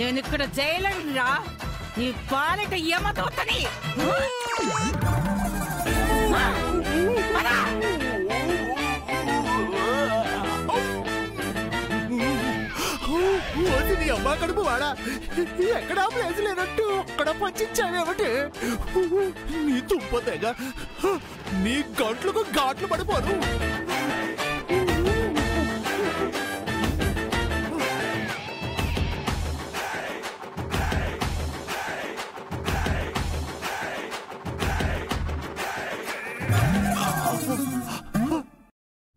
నేను ఇక్కడ జైలురా, నీ పాలిట యమదూతని. నీ అమ్మా కడుపు వాడా, ఎక్కడా ప్లేస్ లేనట్టు అక్కడ పంచావేమిటి? నీ తుప్ప తెగ నీ గంటలకు ఘాట్లు పడిపోను.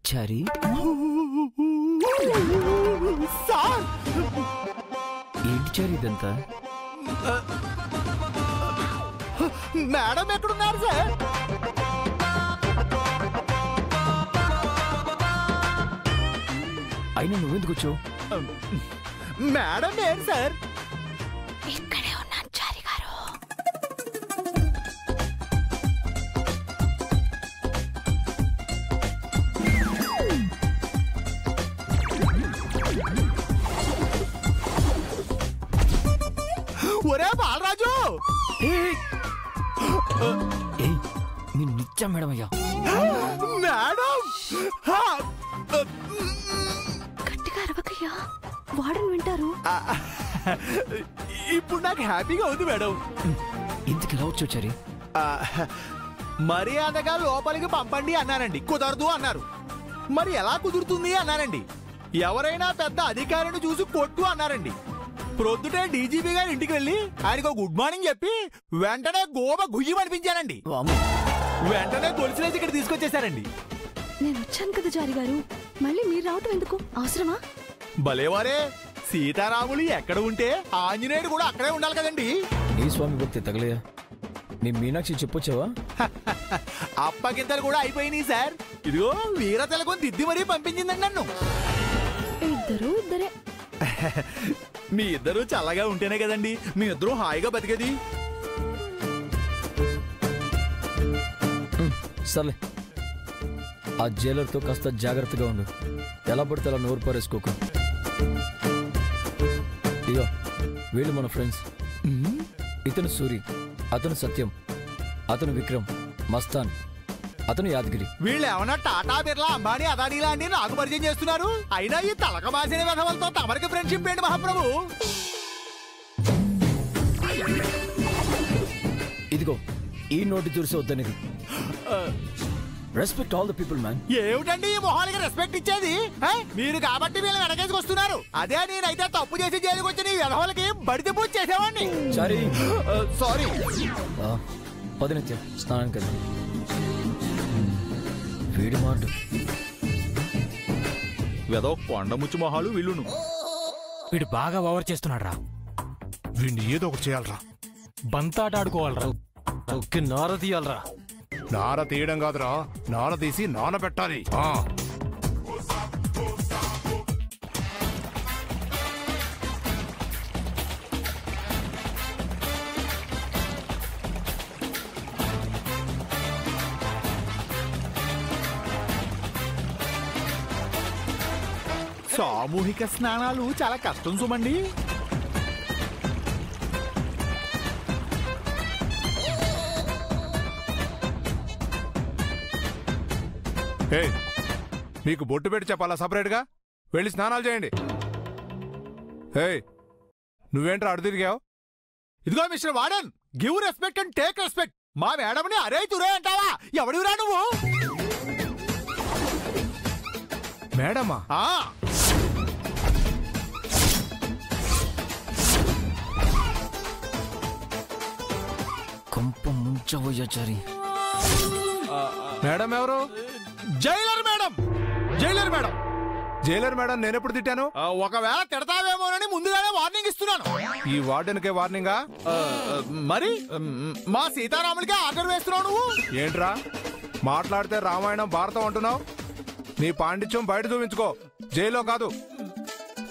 చారి సార్, ఏంటి చారి ఇదంతా? మేడం ఎక్కడున్నారు సార్? అయినా నువ్వెందుకు వచ్చావు? మేడం ఏంటి సార్? ఇక్కడే ఉన్నాను చారి గారు. ఒరే బాలరాజు, మీ నిత్యం మేడం అయ్యా. మేడం గట్టిగా అరవకయ్యా, వాడని వింటారు. ఇప్పుడు నాకు హ్యాపీగా ఉంది మేడం. ఇంతకు ఎలా వచ్చావు చారి? మర్యాదగా లోపలికి పంపండి అన్నారండి, కుదరదు అన్నారు. మరి ఎలా కుదురుతుంది అన్నారండి. ఎవరైనా పెద్ద అధికారిని చూసి కొట్టు అన్నారండి. ప్రొద్దుటే డీజీపీ గారి ఇంటికి వెళ్ళి ఆయనకు గుడ్ మార్నింగ్ చెప్పి వెంటనే గోబ గుయ్యం అనిపించానండి. వెంటనే గొలుసులేసి ఇక్కడ తీసుకొచ్చేసారండి. నేను వచ్చాను కదా చారి గారు, మళ్ళీ మీరు రావటం ఎందుకు? అవసరమా? భలేవారే, సీతారాములు ఎక్కడ ఉంటే ఆంజనేయుడు కూడా అక్కడే ఉండాలి కదండి. నీ స్వామి భక్తి తగలయా. నీ మీనాక్షి చెప్పొచ్చావా? అప్పగింతలు కూడా అయిపోయినాయి సార్. ఇదిగో వీర తెలకొని దిద్ది మరీ పంపించిందండి నన్ను. ఇద్దరే. మీ ఇద్దరు చల్లగా ఉంటేనే కదండి మీ ఇద్దరు హాయిగా బతికేది. సర్లే, ఆ జైలర్తో కాస్త జాగ్రత్తగా ఉండు. ఎలా పడితే అలా నోరు పారేసుకోకు. ఇగో వీళ్ళు మన ఫ్రెండ్స్. ఇతను సూరి, అతను సత్యం, అతను విక్రమ్, మస్తాన్, అతను యాదగిరి. వీళ్ళు ఏమన్నా టాటా బిర్లా అంబానీ అదానీ లాంటి నాకు పరిచయం చేస్తున్నారు. అయినా ఈ తలక మాసిన విధవలతో తమరికి ఫ్రెండ్షిప్ ఏంటి మహాప్రభు? ఇదిగో ఈ నోటి చూసి వద్దనిది. Respect all the people man. ఏమిటండి ఈ మొహాలకి రెస్పెక్ట్ ఇచ్చేది? మీరు కాబట్టి వీళ్ళు వెనకేసుకొస్తున్నారు. అదే నేనైతే తప్పు చేసి జైలుకి వచ్చి నీ విధవలకి బడితే పూజ చేసేవాడిని. సారీ. పదినిత్యం స్నానం కదా. వీడి మాట వెదో కొండముచ్చు మొహాలు వీళ్ళును. వీడు బాగా ఓవర్ చేస్తున్నాడు రా. వీడిని ఏదో ఒకటి చేయాలరా. బంతాట ఆడుకోవాలరా. ఒక్క నార తీయాలరా. నార తీయడం కాదురా, నార తీసి నాన పెట్టాలి. సామూహిక స్నానాలు చాలా కష్టం సుమండి. మీకు బొట్టు పెట్టి చెప్పాలా సపరేట్గా? వెళ్ళి స్నానాలు చేయండి. నువ్వేంట్రా అడు తిరిగావు? ఇదిగో mister warden, give respect and take respect. మా మేడంని అరే తురే అంటావా? ఎవడిరా నువ్వు? మేడమా? కొంప ముంచబోయాచారి. మేడం ఎవరు? Jailer madam. Jailer madam. Jailer madam నేనెప్పుడు తిట్టాను? ఒకవేళ తిడతావేమోనని ముందుగానే వార్నింగ్ ఇస్తున్నాను. ఈ వార్డెన్కే వార్నింగా? మరి మా సీతారాములకే ఆర్డర్ వేస్తున్నావు నువ్వు. ఏంట్రా మాట్లాడితే రామాయణం భారతం అంటున్నావు? నీ పాండిత్యం బయట చూపించుకో, జైల్లో కాదు.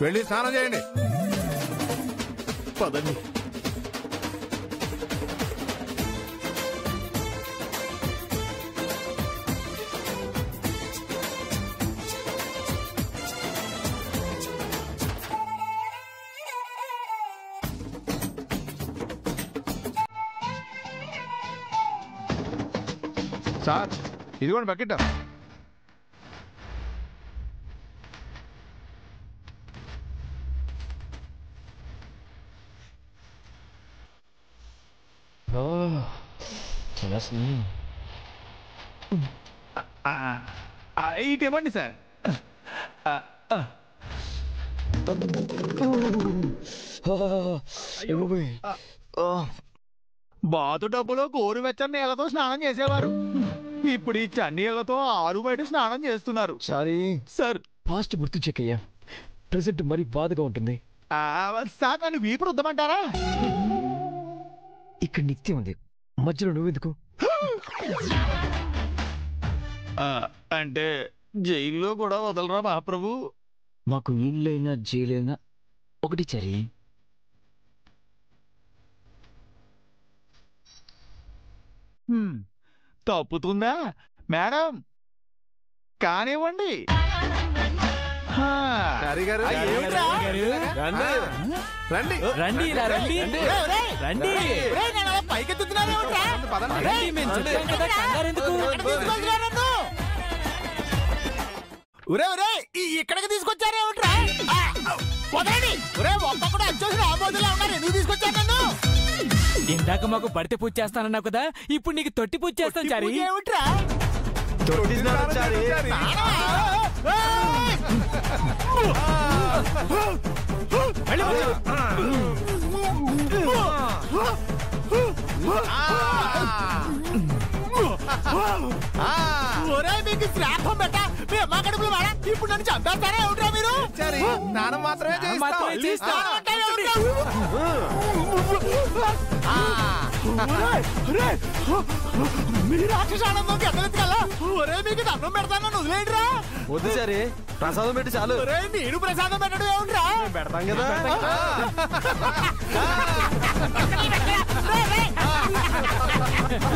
వెళ్ళి స్నానం చేయండి. పదండి. సార్ ఇదిగోండి బకెట్. ఇటు ఇవ్వండి సార్. బాతు డబ్బులో గోరువెచ్చని నీళ్ళతో స్నానం చేసేవారు. ఇప్పుడు ఈ చన్నీళ్లతో ఆరు బయట స్నానం చేస్తున్నారు. సారీ సార్ ఫాస్ట్ గుర్తు చెక్ అయ్యా. ప్రెసెంట్ మరీ బాధగా ఉంటుంది. సార్ నన్ను వీపు రుద్దమంటారా? ఇక్కడ నిత్యం ఉంది, మధ్యలో నువ్వెందుకు? అంటే జైల్లో కూడా వదలరా మహాప్రభు? మాకు ఇల్లైనా జైలైనా ఒకటి చరి. తప్పుతుందా మేడం? కానివ్వండి. ఇక్కడికి తీసుకొచ్చారేమిట్రా? ఒక్కొక్కడు అచ్చోసిన ఆమోదులా ఉన్నారు. ఎందుకు తీసుకొచ్చారు నన్ను? ఇందాక మాకు బడితే పూజ చేస్తానన్నావు కదా, ఇప్పుడు నీకు తొట్టి పూజ చేస్తాను చారి. ఏమిట్రా? మీకు శ్రాపం పెట్ట మీ అమ్మ కడుపులు వాడా? ఇప్పుడు నన్ను చంపేస్తారా ఏమిట్రా మీరు? స్నానం మాత్రమే మీరు రాక్షస ఆనందం ఎక్కలెత్తుకల్లా. ఒరే మీకు దండం పెడతాను, వదిలేండిరా. వద్దు సరే, ప్రసాదం పెట్టి చాలు. ఒరే నేను ప్రసాదం పెట్టడం ఏమిట్రా? పెడతాం కదా.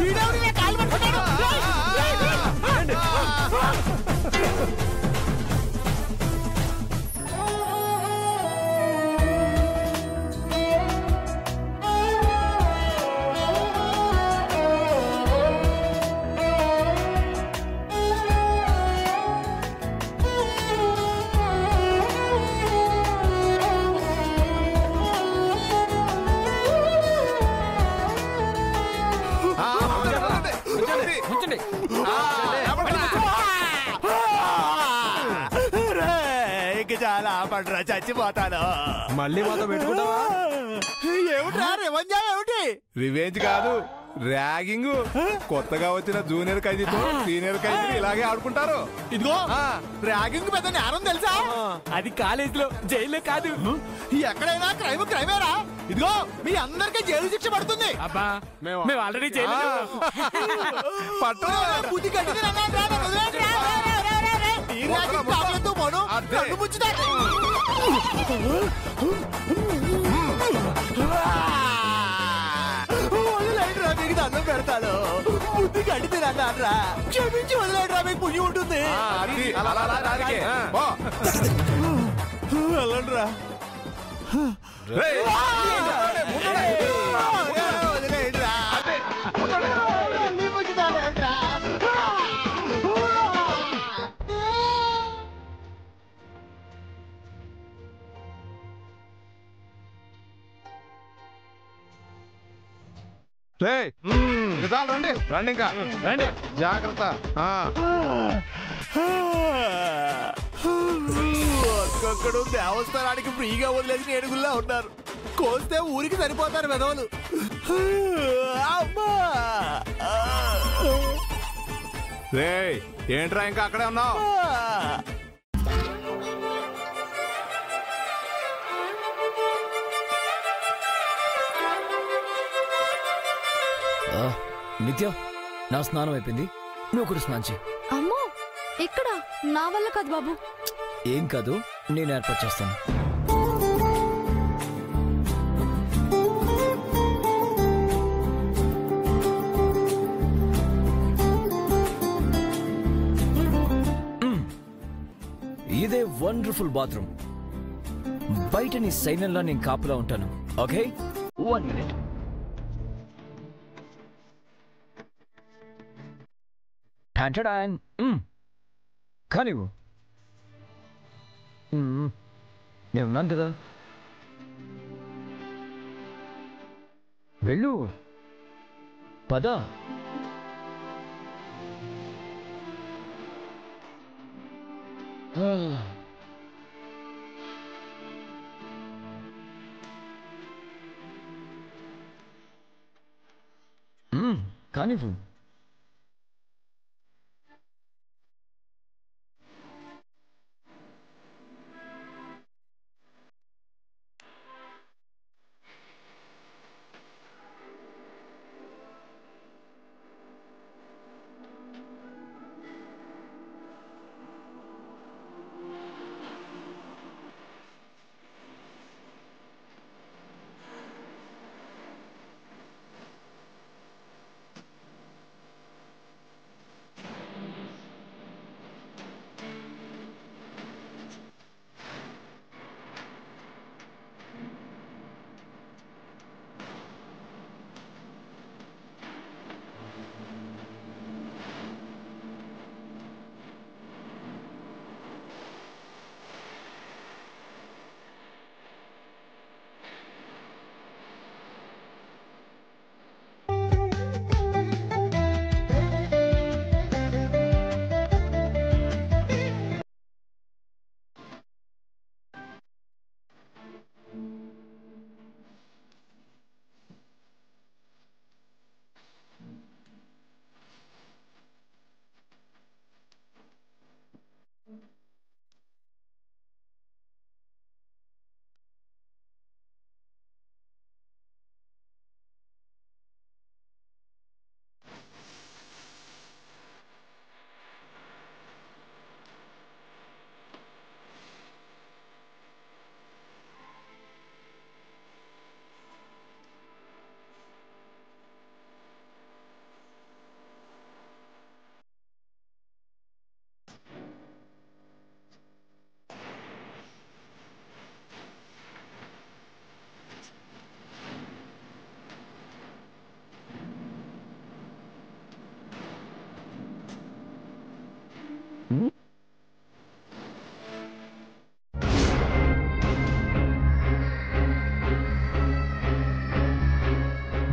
వీడెవరు కాలు పట్టుకుంటాడు? చాలా పడరా, చచ్చిపోతాను. మళ్ళీ మాతో పెట్టుకుంటావా? ఏమిట్రా రివెంజా? ఏమిటి రివెంజ్ కాదు, ర్యాగింగ్. కొత్తగా వచ్చిన జూనియర్ ఖైదీతో సీనియర్ ఖైదీ ఇలాగే ఆడుకుంటారు. ఇదిగో ర్యాగింగ్ పెద్ద నేరం తెలుసా? అది కాలేజీలో, జైల్లో కాదు. ఎక్కడైనా క్రైమ్ క్రైమేరా. ఇదిగో మీ అందరికీ జైలు శిక్ష పడుతుంది. అబ్బా మేము ఆల్రెడీ జైలు పట్టు బుద్ధి కట్టింది. వదిలేండిరా, మీకు దండం పెడతాను. బుద్ధి కడితే అన్నారా? క్షమించి వదిలేండిరా, మీకు పుణ్యం ఉంటుంది. వెళ్ళండిరా. వదిలేండిరా. రండి రండి, ఇంకా రండి, జాగ్రత్త. ఒక్కొక్కడు దేవస్థానానికి ఫ్రీగా వదిలేసిన ఏడుగుల్లా ఉన్నారు. కోస్తే ఊరికి సరిపోతారు వెధవలు. అమ్మా రేయ్, ఏంట్రా ఇంకా అక్కడే ఉన్నావు? నిత్య, నా స్నానం అయిపోయింది, నువ్వు కూడా స్నానం చేయి. అమ్మో, ఇక్కడ నా వల్ల కాదు బాబు. ఏం కాదు, నేను ఏర్పాటు చేస్తాను. ఇదే వండర్ఫుల్ బాత్రూమ్. బయట నీ సైన్యంలో నేను కాపులా ఉంటాను. Okay, 1 minute. టంటడాన్. కానివ్వు. నేనున్నాను కదా. వెళ్ళు. పద. కానివ్వు.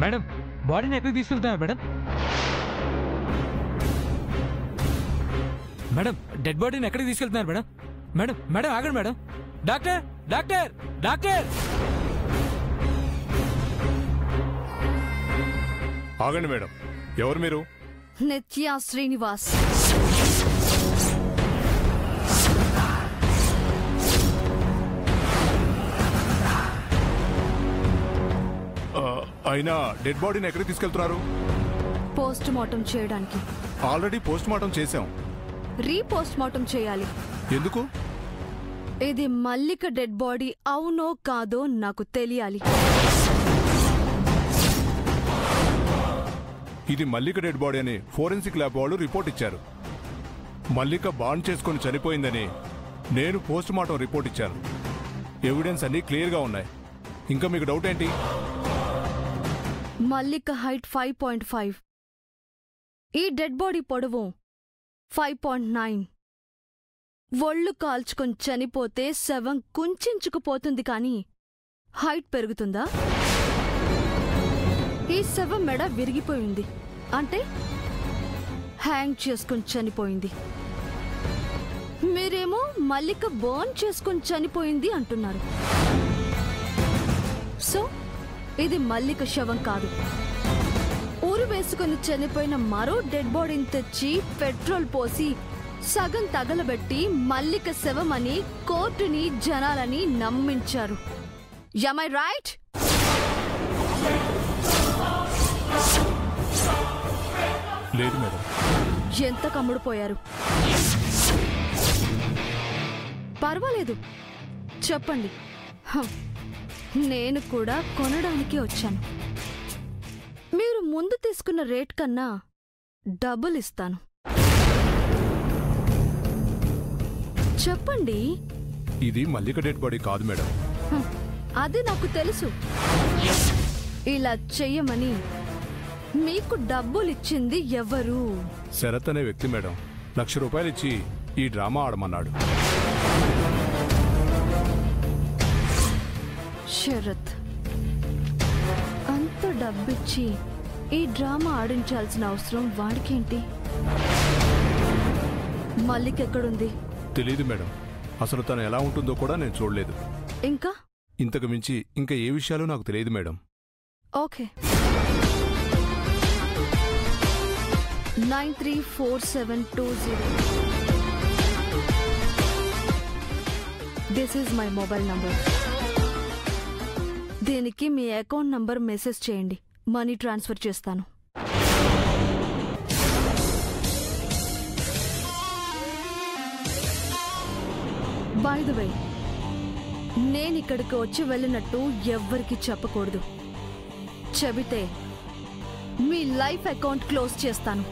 మేడం, బాడీని ఎక్కడికి తీసుకెళ్తున్నారు మేడం? మేడం, డెడ్ బాడీని ఎక్కడికి తీసుకెళ్తున్నారు మేడం? మేడం మేడం ఆగండి మేడం. డాక్టర్ డాక్టర్ డాక్టర్ ఆగండి మేడం. ఎవరు మీరు? నిత్య శ్రీనివాస్. అయినా డెడ్ బాడీని ఎక్కడికి తీసుకెళ్తున్నారు? పోస్ట్ మార్టం చేయడానికి. ఆల్రెడీ పోస్ట్ మార్టం చేశాం. రీపోస్ట్ మార్టం చేయాలి. ఎందుకు? ఇది మల్లిక డెడ్ బాడీ అవునో కాదో నాకు తెలియాలి. ఇది మల్లిక డెడ్ బాడీ అని ఫోరెన్సిక్ ల్యాబ్ వాళ్ళు రిపోర్ట్ ఇచ్చారు. మల్లిక బాండ్ చేసుకుని చనిపోయిందని నేను పోస్ట్ మార్టం రిపోర్ట్ ఇచ్చాను. ఎవిడెన్స్ అన్ని క్లియర్గా ఉన్నాయి. ఇంకా మీకు డౌట్ ఏంటి? మల్లిక హైట్ 5.5. ఈ డెడ్ బాడీ పొడవు 5.9. ఒళ్ళు కాల్చుకొని చనిపోతే శవం కుంచుకుపోతుంది కానీ హైట్ పెరుగుతుందా? ఈ శవం మెడ విరిగిపోయింది అంటే హ్యాంగ్ చేసుకుని చనిపోయింది. మీరేమో మల్లిక బర్న్ చేసుకుని చనిపోయింది అంటున్నారు. సో ఇది మల్లిక శవం కాదు. ఊరు వేసుకుని చనిపోయిన మరో డెడ్ బాడీని తెచ్చి పెట్రోల్ పోసి సగం తగలబెట్టి మల్లిక శవం అని కోర్టుని జనాలని నమ్మించారు. Am I right? లేదు మేడం. ఎంత కమ్ముడుపోయారు? పర్వాలేదు, చెప్పండి. నేను కూడా కొనడానికి వచ్చాను. మీరు ముందు తీసుకున్న రేట్ కన్నా డబుల్ ఇస్తాను. చెప్పండి. ఇది మల్లిక డెడ్ బాడీ కాదు మేడం. అది నాకు తెలుసు. ఇలా చెయ్యమని మీకు డబ్బులిచ్చింది ఎవరు? శరత్ అనే వ్యక్తి మేడం ₹1,00,000 ఇచ్చి ఈ డ్రామా ఆడమన్నాడు. శరత్ అంత డబ్బిచ్చి ఈ డ్రామా ఆడించాల్సిన అవసరం వాడికేంటి? మల్లిక ఎక్కడుంది? తెలీదు మేడం. అసలు తను ఎలా ఉంటుందో కూడా నేను చూడలేదు. ఇంకా ఇంతకు మించి ఇంకా ఏ విషయాలు నాకు తెలియదు madam. Okay. 934720. This is my mobile number. దీనికి మీ అకౌంట్ నంబర్ మెసేజ్ చేయండి, మనీ ట్రాన్స్ఫర్ చేస్తాను. బై ద వే, నేను ఇక్కడికి వచ్చి వెళ్ళినట్టు ఎవ్వరికి చెప్పకూడదు. చెబితే మీ లైఫ్ అకౌంట్ క్లోజ్ చేస్తాను.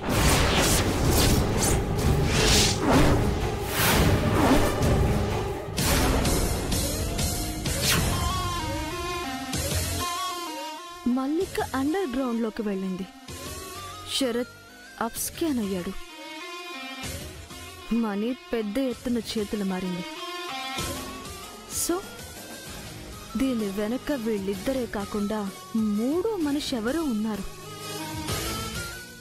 మల్లిక అండర్ గ్రౌండ్ లోకి వెళ్ళింది. శరత్ అప్ స్కాన్ అయ్యాడు. మనీ పెద్ద ఎత్తున చేతులు మారింది. సో దీని వెనక వీళ్ళిద్దరే కాకుండా మూడో మనిషి ఎవరో ఉన్నారు.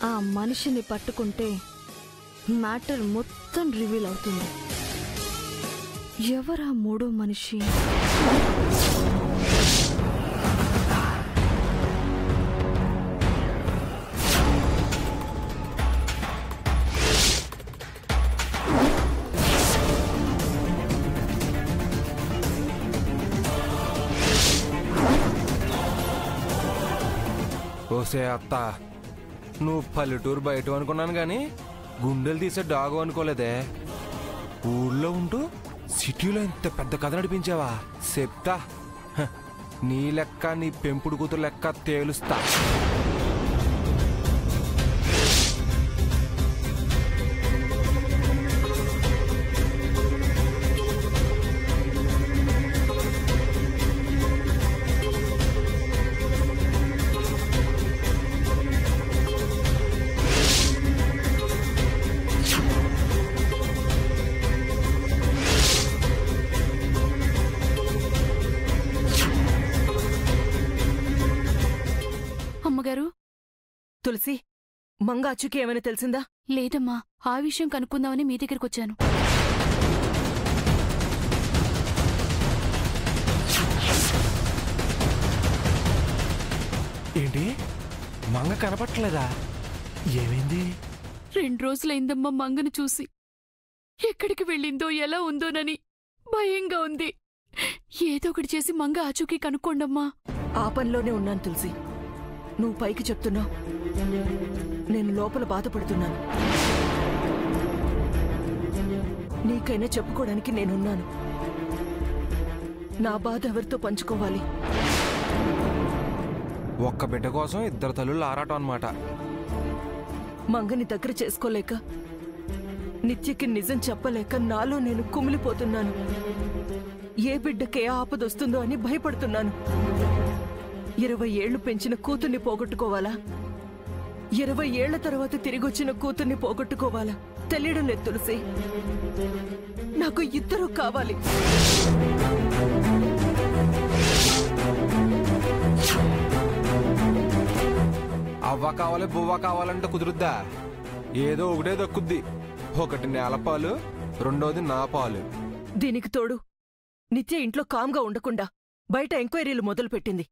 ఆ మనిషిని పట్టుకుంటే మ్యాటర్ మొత్తం రివీల్ అవుతుంది. ఎవరా మూడో మనిషి? ఓసే అత్త, నువ్వు పల్లెటూరు బయట అనుకున్నాను గాని గుండెలు తీసే డాగు అనుకోలేదే. ఊళ్ళో ఉంటూ సిటీలో ఇంత పెద్ద కథ నడిపించావా? చెప్తా, నీ లెక్క నీ పెంపుడు కూతురు లెక్క తేలుస్తా. అమ్మగారు, తులసి, మంగ అచ్చుకి ఏమైనా తెలిసిందా? లేదమ్మా, ఆ విషయం కనుక్కుందామని మీ దగ్గరకొచ్చాను. ఏంటి, మంగ కనపట్లేదా? ఏమైంది? 2 రోజులైందమ్మా మంగను చూసి. ఎక్కడికి వెళ్ళిందో ఎలా ఉందోనని భయంగా ఉంది. ఏదో ఒకటి చేసి మంగ ఆచూకీ కనుక్కోండమ్మా. ఆ పనిలోనే ఉన్నాను తులసి. నువ్వు పైకి చెప్తున్నావు, నేను లోపల బాధపడుతున్నాను. నీకైనా చెప్పుకోవడానికి నేనున్నాను. నా బాధ ఎవరితో పంచుకోవాలి? ఒక్క బిడ్డ కోసం 2 తల్లులు ఆరాటం అన్నమాట. మంగని దగ్గర చేసుకోలేక, నిత్యకి నిజం చెప్పలేక నాలో నేను కుమిలిపోతున్నాను. ఏ బిడ్డకే ఆపదొస్తుందో అని భయపడుతున్నాను. 20 ఏళ్లు పెంచిన కూతుర్ని పోగొట్టుకోవాలా? 20 ఏళ్ల తర్వాత తిరిగొచ్చిన కూతుర్ని పోగొట్టుకోవాలా? తెలియడం లేదు తులసి. నాకు 2 కావాలి. అవ్వ కావాలి, బువ్వ కావాలంటే కుదురుద్దా? ఏదో ఒకటే దక్కుద్ది. ఒకటి నేల పాలు, రెండోది నా పాలు. దీనికి తోడు నిత్య ఇంట్లో కామ్గా ఉండకుండా బయట ఎంక్వైరీలు మొదలుపెట్టింది.